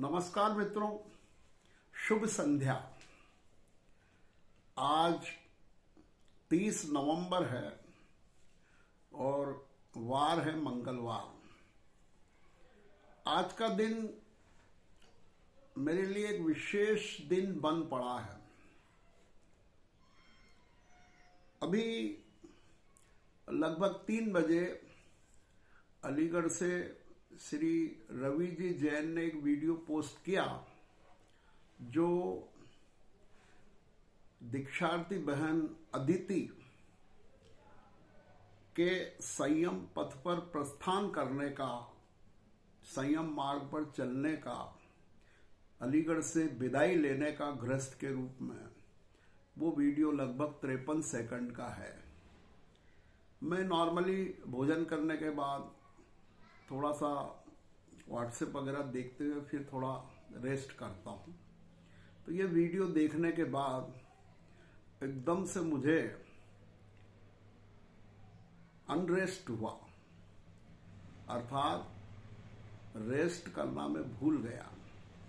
नमस्कार मित्रों, शुभ संध्या। आज 30 नवंबर है और वार है मंगलवार। आज का दिन मेरे लिए एक विशेष दिन बन पड़ा है। अभी लगभग 3 बजे अलीगढ़ से श्री रवि जी जैन ने एक वीडियो पोस्ट किया जो दीक्षार्थी बहन अदिति के संयम पथ पर प्रस्थान करने का, संयम मार्ग पर चलने का, अलीगढ़ से विदाई लेने का गृहस्थ के रूप में। वो वीडियो लगभग 53 सेकंड का है। मैं नॉर्मली भोजन करने के बाद थोड़ा सा व्हाट्सएप वगैरह देखते हुए फिर थोड़ा रेस्ट करता हूँ। तो ये वीडियो देखने के बाद एकदम से मुझे अनरेस्ट हुआ, अर्थात रेस्ट करना मैं भूल गया,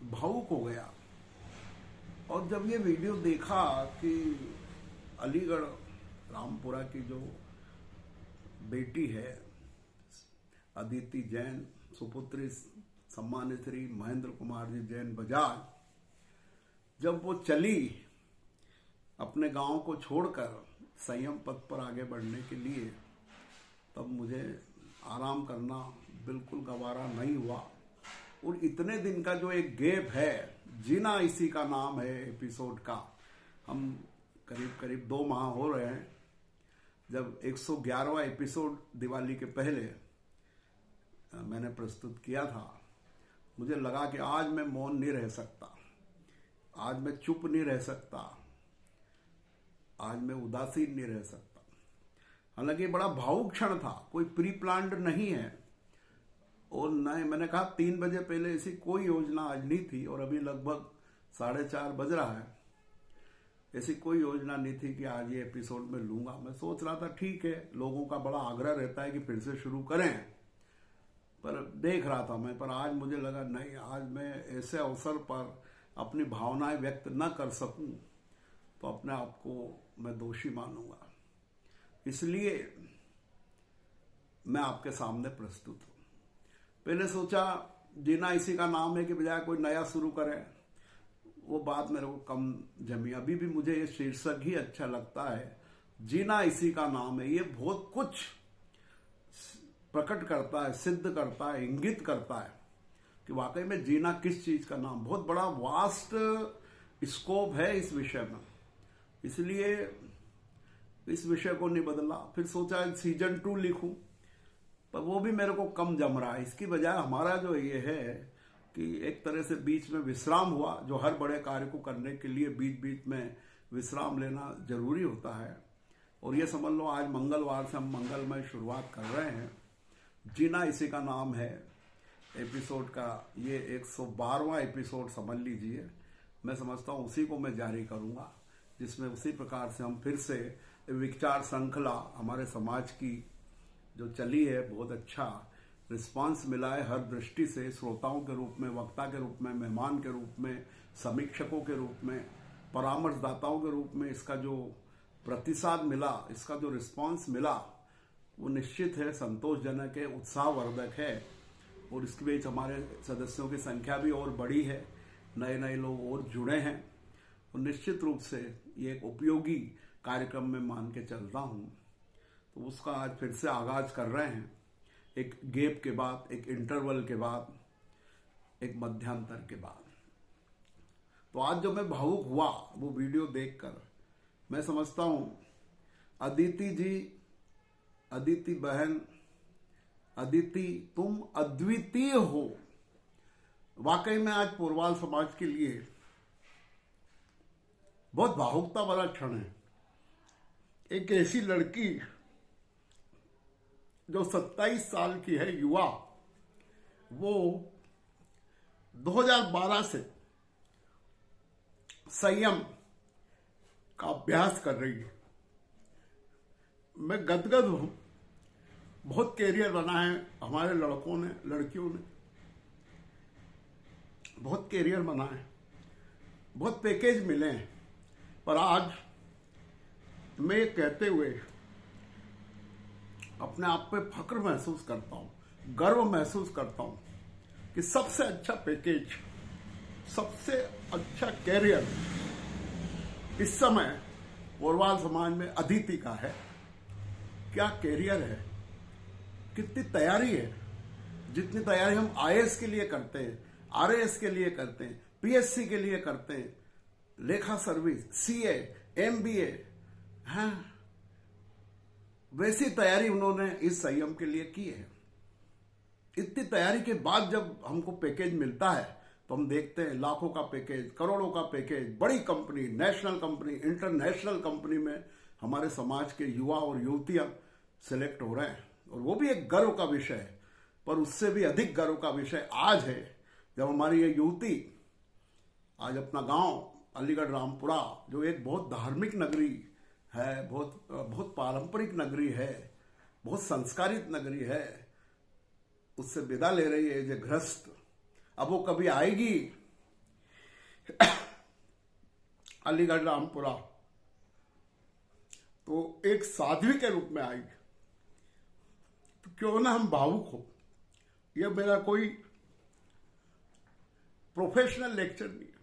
भावुक हो गया। और जब ये वीडियो देखा कि अलीगढ़ रामपुरा की जो बेटी है अदिति जैन, सुपुत्री सम्मानित श्री महेंद्र कुमार जी जैन बजाज, जब वो चली अपने गांव को छोड़कर संयम पथ पर आगे बढ़ने के लिए, तब मुझे आराम करना बिल्कुल गवारा नहीं हुआ। और इतने दिन का जो एक गैप है, जीना इसी का नाम है एपिसोड का, हम करीब करीब 2 माह हो रहे हैं। जब 111वां एपिसोड दिवाली के पहले मैंने प्रस्तुत किया था, मुझे लगा कि आज मैं मौन नहीं रह सकता, आज मैं चुप नहीं रह सकता, आज मैं उदासीन नहीं रह सकता। हालांकि बड़ा भावुक क्षण था, कोई प्री प्लान्ड नहीं है। और नहीं, मैंने कहा 3 बजे पहले ऐसी कोई योजना आज नहीं थी और अभी लगभग 4:30 बज रहा है। ऐसी कोई योजना नहीं थी कि आज ये एपिसोड में लूंगा। मैं सोच रहा था ठीक है, लोगों का बड़ा आग्रह रहता है कि फिर से शुरू करें, पर देख रहा था मैं। पर आज मुझे लगा नहीं, आज मैं ऐसे अवसर पर अपनी भावनाएं व्यक्त न कर सकूं तो अपने आप को मैं दोषी मानूंगा। इसलिए मैं आपके सामने प्रस्तुत हूं। पहले सोचा जीना इसी का नाम है कि बजाय कोई नया शुरू करें, वो बात मेरे को कम जमी। अभी भी मुझे ये शीर्षक ही अच्छा लगता है, जीना इसी का नाम है। ये बहुत कुछ प्रकट करता है, सिद्ध करता है, इंगित करता है कि वाकई में जीना किस चीज का नाम। बहुत बड़ा वास्ट स्कोप है इस विषय में, इसलिए इस विषय को नहीं बदला। फिर सोचा सीजन 2 लिखूं, पर वो भी मेरे को कम जम रहा है। इसकी बजाय हमारा जो ये है कि एक तरह से बीच में विश्राम हुआ, जो हर बड़े कार्य को करने के लिए बीच बीच में विश्राम लेना जरूरी होता है। और ये समझ लो आज मंगलवार से हम मंगलमय शुरुआत कर रहे हैं। जीना इसी का नाम है एपिसोड का ये 112वां एपिसोड समझ लीजिए। मैं समझता हूं उसी को मैं जारी करूंगा, जिसमें उसी प्रकार से हम फिर से विचार श्रृंखला हमारे समाज की जो चली है, बहुत अच्छा रिस्पांस मिला है हर दृष्टि से, श्रोताओं के रूप में, वक्ता के रूप में, मेहमान के रूप में, समीक्षकों के रूप में, परामर्शदाताओं के रूप में। इसका जो प्रतिसाद मिला, इसका जो रिस्पांस मिला, वो निश्चित है संतोषजनक है, उत्साहवर्धक है। और इसके बीच हमारे सदस्यों की संख्या भी और बढ़ी है, नए नए लोग और जुड़े हैं। और निश्चित रूप से ये एक उपयोगी कार्यक्रम में मान के चलता हूं। तो उसका आज फिर से आगाज कर रहे हैं, एक गैप के बाद, एक इंटरवल के बाद, एक मध्यांतर के बाद। तो आज जो मैं भावुक हुआ वो वीडियो देखकर, मैं समझता हूं अदिति जी, अदिति बहन, अदिति तुम अद्वितीय हो। वाकई में आज पोरवाल समाज के लिए बहुत भावुकता वाला क्षण है। एक ऐसी लड़की जो 27 साल की है, युवा, वो 2012 से संयम का अभ्यास कर रही है। मैं गदगद हूं। बहुत कैरियर बना है हमारे लड़कों ने, लड़कियों ने। बहुत कैरियर बना है, बहुत पैकेज मिले हैं, पर आज मैं ये कहते हुए अपने आप पे फक्र महसूस करता हूँ, गर्व महसूस करता हूँ कि सबसे अच्छा पैकेज, सबसे अच्छा कैरियर इस समय ओरवाल समाज में अदिति का है। क्या कैरियर है, कितनी तैयारी है, जितनी तैयारी हम आईएएस के लिए करते हैं, आरएएस के लिए करते हैं, पीएससी के लिए करते हैं, लेखा सर्विस, सीए, एमबीए, हैं, वैसी तैयारी उन्होंने इस संयम के लिए की है। इतनी तैयारी के बाद जब हमको पैकेज मिलता है तो हम देखते हैं लाखों का पैकेज, करोड़ों का पैकेज, बड़ी company, national company, international company में हमारे समाज के युवा और युवतियां सिलेक्ट हो रहे हैं, और वो भी एक गर्व का विषय है। पर उससे भी अधिक गर्व का विषय आज है जब हमारी ये युवती आज अपना गांव अलीगढ़ रामपुरा, जो एक बहुत धार्मिक नगरी है, बहुत पारंपरिक नगरी है, बहुत संस्कारित नगरी है, उससे विदा ले रही है ये ग्रस्त। अब वो कभी आएगी अलीगढ़ रामपुरा तो एक साध्वी के रूप में आएगी। तो क्यों ना हम भावुक हो। यह मेरा कोई प्रोफेशनल लेक्चर नहीं है,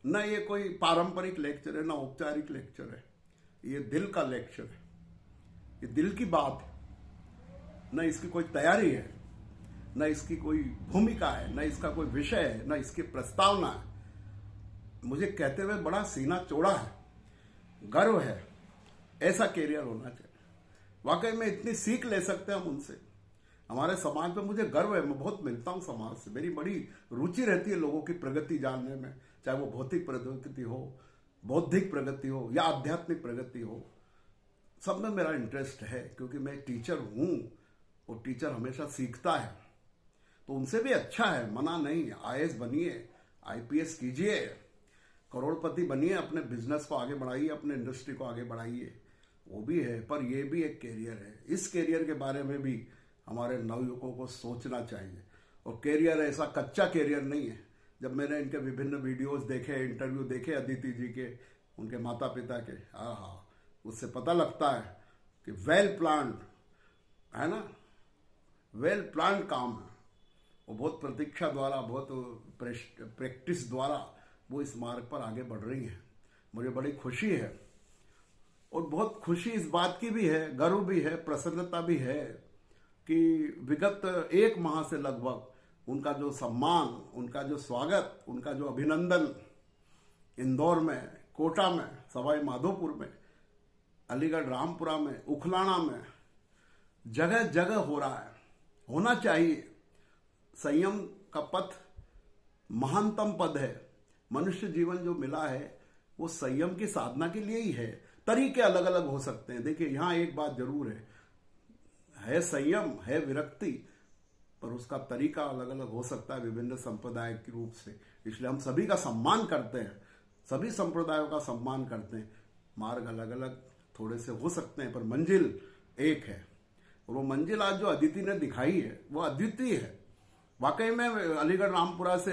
न ये कोई पारंपरिक लेक्चर है, न औपचारिक लेक्चर है, ये दिल का लेक्चर है, ये दिल की बात है। न इसकी कोई तैयारी है, न इसकी कोई भूमिका है, न इसका कोई विषय है, न इसकी प्रस्तावना है। मुझे कहते हुए बड़ा सीना चौड़ा है, गर्व है, ऐसा कैरियर होना चाहिए। वाकई में इतनी सीख ले सकते हैं हम उनसे। हमारे समाज में मुझे गर्व है, मैं बहुत मिलता हूं समाज से, मेरी बड़ी रुचि रहती है लोगों की प्रगति जानने में, चाहे वो भौतिक प्रगति हो, बौद्धिक प्रगति हो या आध्यात्मिक प्रगति हो, सब में मेरा इंटरेस्ट है, क्योंकि मैं टीचर हूं और टीचर हमेशा सीखता है। तो उनसे भी अच्छा है, मना नहीं। आईएएस बनिए, आईपीएस कीजिए, करोड़पति बनिए, अपने बिजनेस को आगे बढ़ाइए, अपने इंडस्ट्री को आगे बढ़ाइए, वो भी है। पर ये भी एक कैरियर है। इस कैरियर के बारे में भी हमारे नवयुवकों को सोचना चाहिए। और कैरियर ऐसा कच्चा कैरियर नहीं है। जब मैंने इनके विभिन्न वीडियोस देखे, इंटरव्यू देखे अदिति जी के, उनके माता पिता के, उससे पता लगता है कि वेल प्लान्ड है ना, वेल प्लान्ड काम है। वो बहुत प्रतीक्षा द्वारा, बहुत प्रैक्टिस द्वारा वो इस मार्ग पर आगे बढ़ रही है। मुझे बड़ी खुशी है, और बहुत खुशी इस बात की भी है, गर्व भी है, प्रसन्नता भी है कि विगत 1 माह से लगभग उनका जो सम्मान, उनका जो स्वागत, उनका जो अभिनंदन इंदौर में, कोटा में, सवाई माधोपुर में, अलीगढ़ रामपुरा में, उखलाना में, जगह जगह हो रहा है, होना चाहिए। संयम का पथ महानतम पद है। मनुष्य जीवन जो मिला है वो संयम की साधना के लिए ही है। तरीके अलग अलग हो सकते हैं। देखिए, यहां एक बात जरूर है संयम, है विरक्ति, पर उसका तरीका अलग अलग हो सकता है विभिन्न संप्रदाय के रूप से। इसलिए हम सभी का सम्मान करते हैं, सभी संप्रदायों का सम्मान करते हैं। मार्ग अलग अलग थोड़े से हो सकते हैं, पर मंजिल एक है। और वो मंजिल आज जो अदिति ने दिखाई है वो अद्वितीय है। वाकई में अलीगढ़ रामपुरा से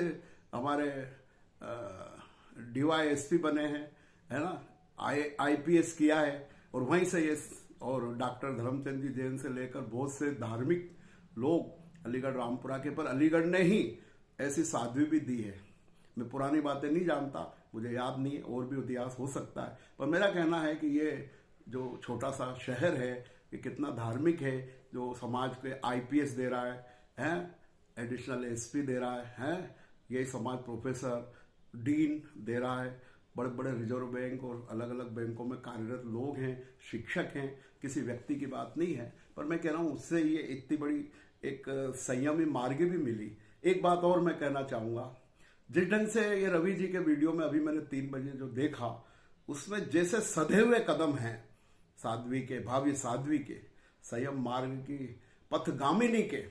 हमारे डीवाईएसपी बने हैं, है ना, आईपीएस किया है, और वहीं से ये, और डॉक्टर धर्मचंद जी जैन से लेकर बहुत से धार्मिक लोग अलीगढ़ रामपुरा के, पर अलीगढ़ ने ही ऐसी साध्वी भी दी है। मैं पुरानी बातें नहीं जानता, मुझे याद नहीं, और भी इतिहास हो सकता है, पर मेरा कहना है कि ये जो छोटा सा शहर है ये कितना धार्मिक है, जो समाज के आईपीएस दे रहा है, एडिशनल एसपी दे रहा है, ये समाज प्रोफेसर, डीन दे रहा है, बड़े बड़े रिजर्व बैंक और अलग अलग बैंकों में कार्यरत लोग हैं, शिक्षक हैं। किसी व्यक्ति की बात नहीं है, पर मैं कह रहा हूं उससे ये इतनी बड़ी एक संयमी मार्ग भी मिली। एक बात और मैं कहना चाहूंगा, जिस ढंग से ये रवि जी के वीडियो में अभी मैंने 3 बजे जो देखा, उसमें जैसे सधे हुए कदम हैं साध्वी के, भावी साध्वी के, संयम मार्ग की पथगामिनी के,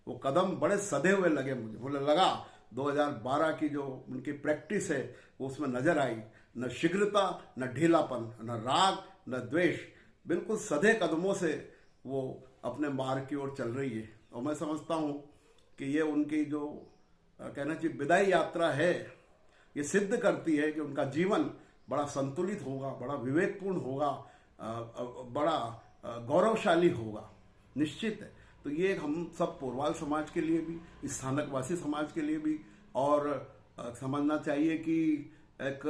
वो कदम बड़े सधे हुए लगे मुझे लगा 2012 की जो उनकी प्रैक्टिस है वो उसमें नजर आई। न शीघ्रता, न ढीलापन, न राग, न द्वेष, बिल्कुल सधे कदमों से वो अपने मार्ग की ओर चल रही है। और मैं समझता हूं कि ये उनकी जो कहना चाहिए विदाई यात्रा है, ये सिद्ध करती है कि उनका जीवन बड़ा संतुलित होगा, बड़ा विवेकपूर्ण होगा, बड़ा गौरवशाली होगा, निश्चित है। तो ये हम सब पोरवाल समाज के लिए भी, स्थानकवासी समाज के लिए भी, और समझना चाहिए कि एक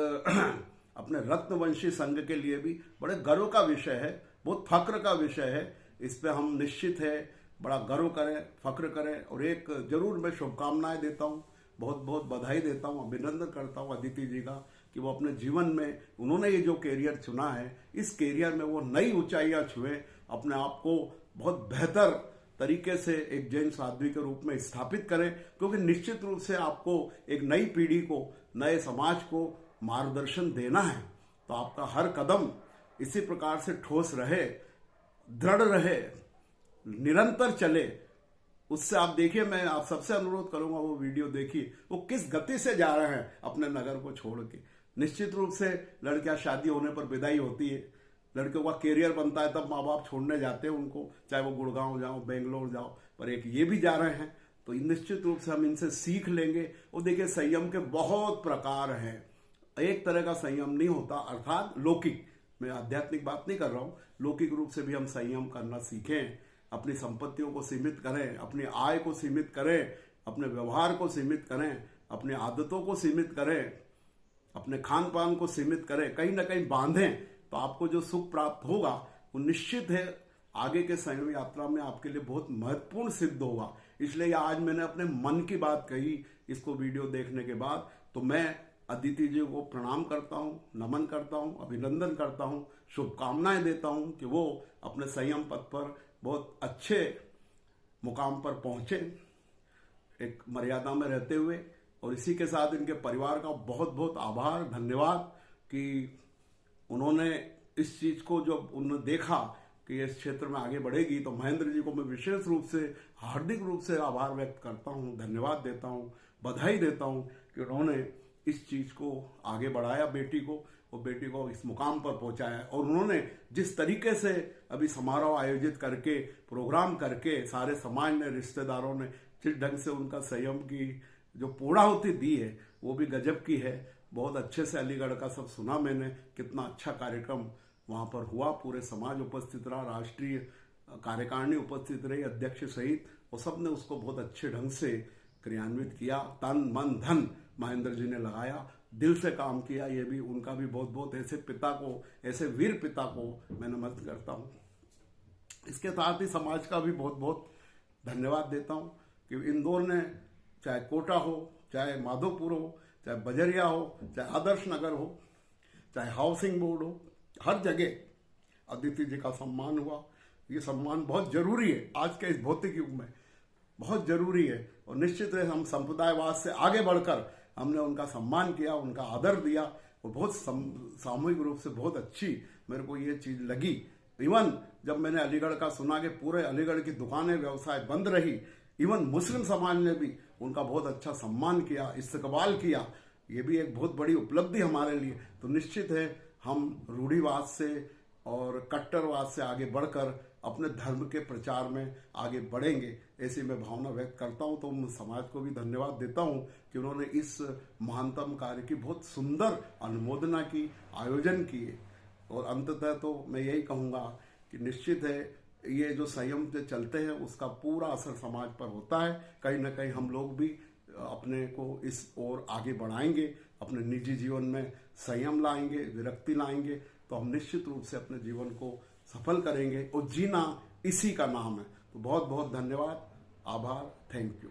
अपने रत्नवंशी संघ के लिए भी बड़े गर्व का विषय है, बहुत फक्र का विषय है। इस पे हम निश्चित है बड़ा गर्व करें, फक्र करें। और एक जरूर मैं शुभकामनाएं देता हूँ, बहुत बहुत बधाई देता हूँ, अभिनंदन करता हूँ अदिति जी का कि वो अपने जीवन में उन्होंने ये जो कैरियर चुना है, इस कैरियर में वो नई ऊंचाइयां छुए, अपने आप को बहुत बेहतर तरीके से एक जैन साध्वी के रूप में स्थापित करें। क्योंकि निश्चित रूप से आपको एक नई पीढ़ी को, नए समाज को मार्गदर्शन देना है, तो आपका हर कदम इसी प्रकार से ठोस रहे, दृढ़ रहे, निरंतर चले। उससे आप देखिए, मैं आप सबसे अनुरोध करूंगा वो वीडियो देखिए, वो किस गति से जा रहे हैं अपने नगर को छोड़ के। निश्चित रूप से लड़कियां शादी होने पर विदाई होती है, लड़कियों का कैरियर बनता है, तब माँ बाप छोड़ने जाते हैं उनको, चाहे वो गुड़गांव जाओ, बेंगलोर जाओ, पर एक ये भी जा रहे हैं। तो निश्चित रूप से हम इनसे सीख लेंगे। और देखिए, संयम के बहुत प्रकार हैं, एक तरह का संयम नहीं होता, अर्थात लौकिक, मैं आध्यात्मिक बात नहीं कर रहा हूं, लौकिक रूप से भी हम संयम करना सीखें। अपनी संपत्तियों को सीमित करें, अपनी आय को सीमित करें, अपने व्यवहार को सीमित करें, अपनी आदतों को सीमित करें, अपने खान पान को सीमित करें, कहीं ना कहीं बांधें, तो आपको जो सुख प्राप्त होगा वो निश्चित है आगे के संयम यात्रा में आपके लिए बहुत महत्वपूर्ण सिद्ध होगा। इसलिए आज मैंने अपने मन की बात कही इसको वीडियो देखने के बाद। तो मैं अदिति जी को प्रणाम करता हूँ, नमन करता हूँ, अभिनंदन करता हूँ, शुभकामनाएं देता हूँ कि वो अपने संयम पथ पर बहुत अच्छे मुकाम पर पहुंचे, एक मर्यादा में रहते हुए। और इसी के साथ इनके परिवार का बहुत बहुत आभार, धन्यवाद कि उन्होंने इस चीज को जब उन्होंने देखा कि इस क्षेत्र में आगे बढ़ेगी, तो महेंद्र जी को मैं विशेष रूप से, हार्दिक रूप से आभार व्यक्त करता हूँ, धन्यवाद देता हूँ, बधाई देता हूँ कि उन्होंने इस चीज को आगे बढ़ाया, बेटी को, और बेटी को इस मुकाम पर पहुंचाया। और उन्होंने जिस तरीके से अभी समारोह आयोजित करके, प्रोग्राम करके, सारे समाज ने, रिश्तेदारों ने जिस ढंग से उनका संयम की जो पूर्णाहुति दी है, वो भी गजब की है। बहुत अच्छे से अलीगढ़ का सब सुना मैंने, कितना अच्छा कार्यक्रम वहां पर हुआ, पूरे समाज उपस्थित रहा, राष्ट्रीय कार्यकारिणी उपस्थित रही, अध्यक्ष सहित, और सबने उसको बहुत अच्छे ढंग से क्रियान्वित किया। तन मन धन महेंद्र जी ने लगाया, दिल से काम किया। ये भी उनका भी बहुत बहुत, ऐसे पिता को, ऐसे वीर पिता को मैं नमन करता हूँ। इसके साथ ही समाज का भी बहुत बहुत धन्यवाद देता हूँ कि इंदौर ने, चाहे कोटा हो, चाहे माधोपुर हो, चाहे बजरिया हो, चाहे आदर्श नगर हो, चाहे हाउसिंग बोर्ड हो, हर जगह अदिति जी का सम्मान हुआ। ये सम्मान बहुत जरूरी है आज के इस भौतिक युग में, बहुत जरूरी है। और निश्चित है हम संप्रदायवाद से आगे बढ़कर हमने उनका सम्मान किया, उनका आदर दिया, और बहुत सामूहिक रूप से बहुत अच्छी मेरे को ये चीज लगी। इवन जब मैंने अलीगढ़ का सुना कि पूरे अलीगढ़ की दुकानें, व्यवसाय बंद रही, इवन मुस्लिम समाज ने भी उनका बहुत अच्छा सम्मान किया, इस्तकबाल किया, ये भी एक बहुत बड़ी उपलब्धि हमारे लिए। तो निश्चित है हम रूढ़िवाद से और कट्टरवाद से आगे बढ़कर अपने धर्म के प्रचार में आगे बढ़ेंगे, ऐसी मैं भावना व्यक्त करता हूं। तो मैं समाज को भी धन्यवाद देता हूं कि उन्होंने इस महानतम कार्य की बहुत सुंदर अनुमोदना की, आयोजन किए। और अंततः तो मैं यही कहूंगा कि निश्चित है ये जो संयम से चलते हैं उसका पूरा असर समाज पर होता है। कहीं ना कहीं हम लोग भी अपने को इस ओर आगे बढ़ाएंगे, अपने निजी जीवन में संयम लाएंगे, विरक्ति लाएंगे, तो हम निश्चित रूप से अपने जीवन को सफल करेंगे। और जीना इसी का नाम है। तो बहुत बहुत धन्यवाद, आभार, थैंक यू।